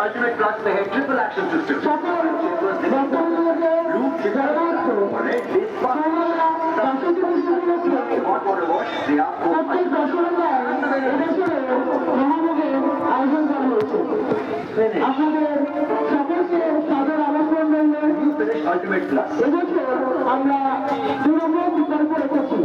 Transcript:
Ultimate Plus में है triple action system. Hot water wash से आपको আয়োজন করা হয়েছে। আপনাদের সকলকে সাদর আমন্ত্রণ রইল। Ultimate Plus। এবছর আমরা 2 নম্বর বিকল্প রেখেছি।